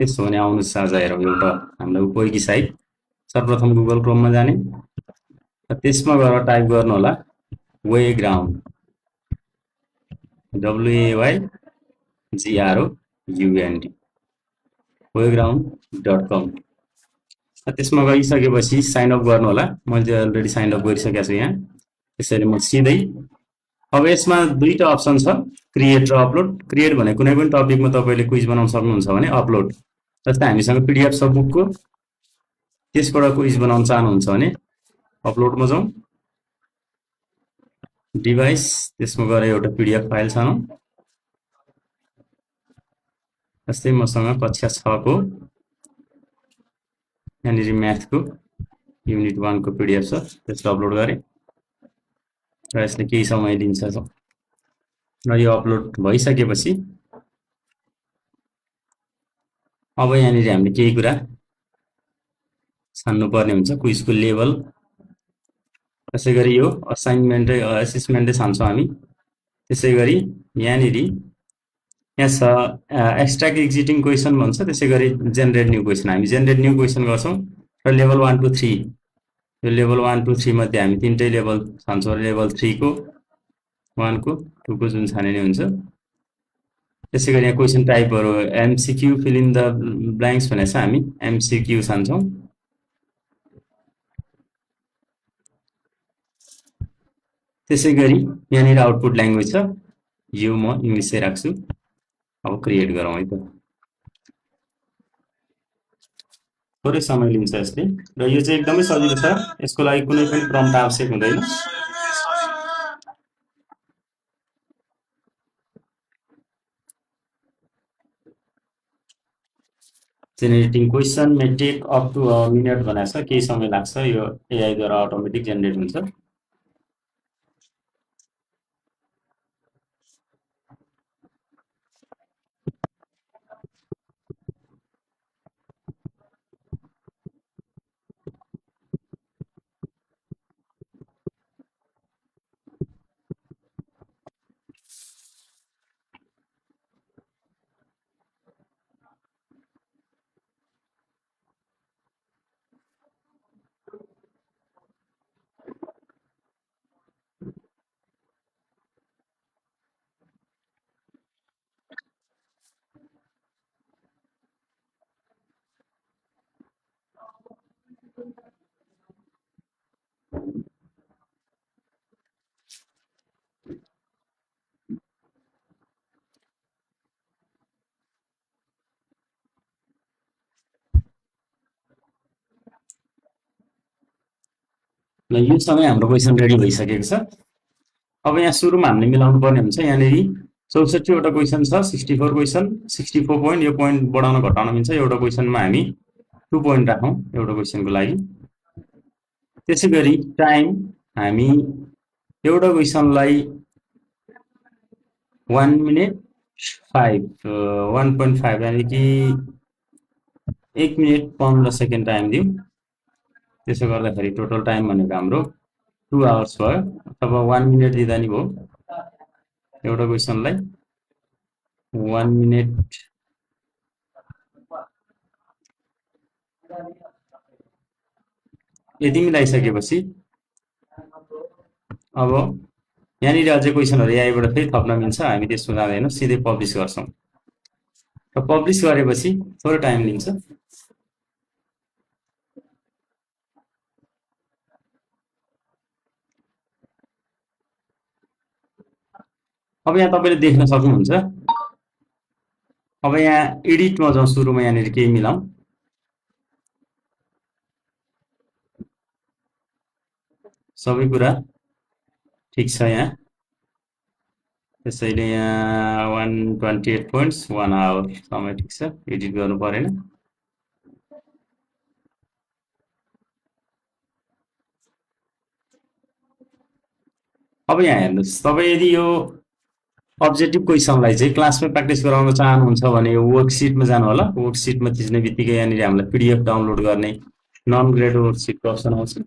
त्यसो भने आउनु साझा हेरौँ एउटा हामीलाई उपयोगी साइट। सर्वप्रथम गुगल क्रोममा जाने र त्यसमा गएर टाइप गर्नु होला वेग्राउन्ड, WAYGROUND, वेग्राउन्ड.com। त्यसमा गइसकेपछि साइन अप गर्नु होला। मैले अलरेडी साइन अप गरिसकेको छु यहाँ। त्यसैले म सिधै अब यसमा दुईटा अप्सन छ, क्रिएट र अपलोड। क्रिएट भने कुनै पनि टपिकमा तपाईँले क्विज बनाउन सक्नुहुन्छ भने, अपलोड जस्तै हामीसँग पिडिएफ छ बुकको, त्यसबाट क्विज बनाउन चाहनुहुन्छ भने अपलोडमा जाउँ, डिभाइस, त्यसमा गएर एउटा पिडिएफ फाइल छानौँ। जस्तै मसँग कक्षा 6 को यहाँनिर म्याथको युनिट 1 को पिडिएफ छ, त्यसलाई अपलोड गरेँ र यसले केही समय लिन्छ र यो अपलोड भइसकेपछि अब यहाँनिर हामीले केही कुरा छान्नुपर्ने हुन्छ, क्विजको लेभल। त्यसै गरी यो असेसमेन्टै छान्छौँ हामी। त्यसै गरी यहाँनिर यहाँ छ एक्सट्र्याक्ट एक्जिटिङ क्वेसन भन्छ, त्यसै गरी जेनेरेट न्यू क्वेसन। हामी जेनेरेट न्यू क्वेसन गर्छौँ र लेभल 1 to 3, यो लेभल 1 to 3 मध्ये हामी तिनटै लेभल छान्छौँ। लेभल 3 को, 1 को, 2 को जुन छानिने हुन्छ। त्यसै गरी यहाँ क्वेसन टाइपहरू MCQ, fill in the blanks भनेर चाहिँ हामी एमसिक्यू छान्छौँ। त्यसै गरी यहाँनिर आउटपुट ल्याङ्ग्वेज छ, यो म इङ्ग्लिसै राख्छु। अब क्रिएट गरौँ है त। थोरै समय लिन्छ यसले र यो चाहिँ एकदमै सजिलो छ, यसको लागि कुनै पनि प्रम्प्ट आवश्यक हुँदैन। Generating question may take up to a minute भनेको छ, केही समय लाग्छ, यो एआईद्वारा अटोमेटिक जेनेरेट हुन्छ। ल यो समय हाम्रो क्वेसन रेडी भइसकेको छ। अब यहाँ सुरुमा हामीले मिलाउनु पर्ने हुन्छ, यहाँनिर 64 वटा क्वेसन छ, 64 क्वेसन, 64 पोइन्ट। यो पोइन्ट बढाउन घटाउन मिल्छ। एउटा क्वेसनमा हामी 2 पोइन्ट राखौँ एउटा क्वेसनको लागि। त्यसै गरी टाइम हामी एउटा क्वेसनलाई 1 minute 5, 1.5 यानि कि 1 मिनट 15 सेकेन्ड टाइम दिउँ। त्यसो गर्दाखेरि टोटल टाइम भनेको हाम्रो 2 आवर्स भयो, अथवा 1 मिनट दिँदा नि भयो। एउटा क्वेसनलाई 1 मिनट यति मिलाइसकेपछि अब यहाँनिर अझै क्वेसनहरू एआईबाट फेरि थप्न मिल्छ। हामी त्यसमा जाँदैनौँ, सिधै पब्लिस गर्छौँ र पब्लिस गरेपछि थोरै टाइम लिन्छ। अब यहाँ तपाईँले देख्न सक्नुहुन्छ। अब यहाँ एडिटमा जाउँ, सुरुमा यहाँनिर केही मिलाउँ। सबै कुरा ठिक छ यहाँ। त्यसैले यहाँ 128 पोइन्ट्स, 1 आवर समय ठिक छ, एडिट गर्नु परेन। अब यहाँ हेर्नुहोस्, तपाईँ यदि यो अब्जेक्टिभ क्वेसनलाई चाहिँ क्लासमै प्र्याक्टिस गराउन चाहनुहुन्छ भने यो वर्कसिटमा जानु होला। वर्कसिटमा थिच्ने बित्तिकै यहाँनिर हामीलाई पिडिएफ डाउनलोड गर्ने नन ग्रेड वर्कसिटको अप्सन आउँछ।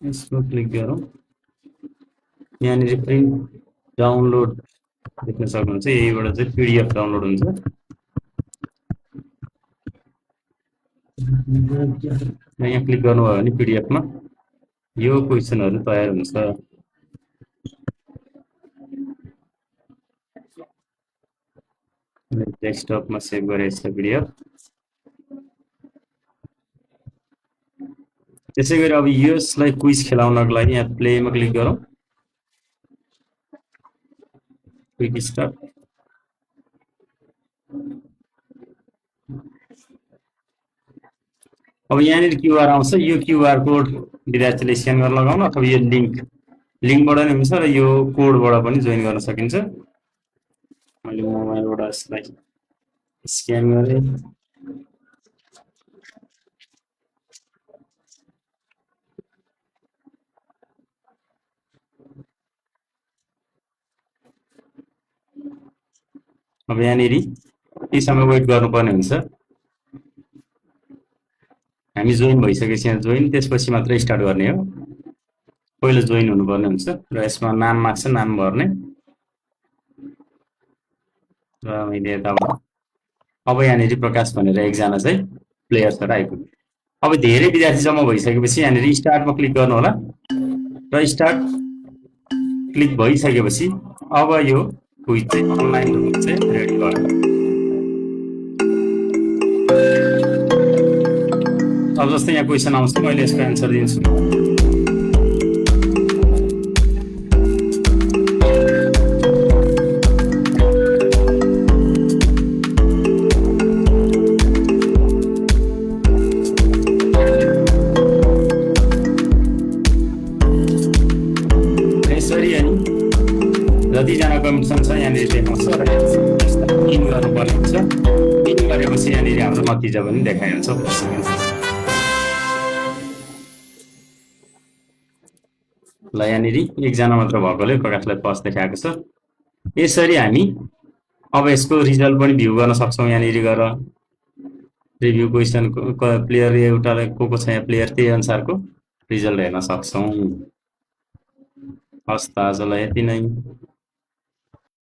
यसमा क्लिक गरौँ, यहाँनिर प्रिन्ट डाउनलोड देख्न सक्नुहुन्छ यहीबाट चाहिँ पीडीएफ डाउनलोड हुन्छ। यहाँ क्लिक गर्नुभयो भने पीडीएफमा यो क्वेसनहरु तयार हुन्छ। डेस्कटपमा सेभ गरेको छ पीडीएफ। त्यसैगरी अब यसलाई क्विज खेलाउनको लागि यहाँ प्लेमा क्लिक गरौँ। Quick start. अब यहाँनिर क्यूआर आउँछ, यो क्यूआर कोड विद्यार्थीले स्क्यान गर्न लगाउनु अथवा यो लिङ्कबाट नि हुन्छ र यो कोडबाट पनि जोइन गर्न सकिन्छ। मैले मोबाइलबाट यसलाई स्क्यान गरेँ। अब यहाँनिर केही समय वेट गर्नुपर्ने हुन्छ। हामी जोइन भइसकेपछि यहाँ जोइन, त्यसपछि मात्र स्टार्ट गर्ने हो। पहिलो जोइन हुनुपर्ने हुन्छ र यसमा नाम माग्छ, नाम भर्ने र मैले यताबाट अब यहाँनिर प्रकाश भनेर एकजना चाहिँ प्लेयर छ आइपुग्यो। अब धेरै विद्यार्थी जम्मा भइसकेपछि यहाँनिर स्टार्टमा क्लिक गर्नु होला र स्टार्ट क्लिक भइसकेपछि अब यो क्विज चाहिँ अनलाइन रूपमा चाहिँ रेडी गर्नु। अब जस्तै यहाँ क्वेसन आउँछ, मैले यसको एन्सर दिन्छु। यसरी अनि जतिजना कम्पिटिसन छ यहाँनिर देखाउँछ र इन गर्नुपर्ने हुन्छ। इन गरेपछि यहाँनिर हाम्रो नतिजा पनि देखाइहाल्छ। ल यहाँनिर एकजना मात्र भएकोले प्रकाशलाई फर्स्ट देखाएको छ। यसरी हामी अब यसको रिजल्ट पनि भ्यू गर्न सक्छौँ। यहाँनिर गएर रिभ्यू क्वेसनको प्लेयर एउटा को छ यहाँ प्लेयर, त्यही अनुसारको रिजल्ट हेर्न सक्छौँ। हस् त आजलाई यति नै।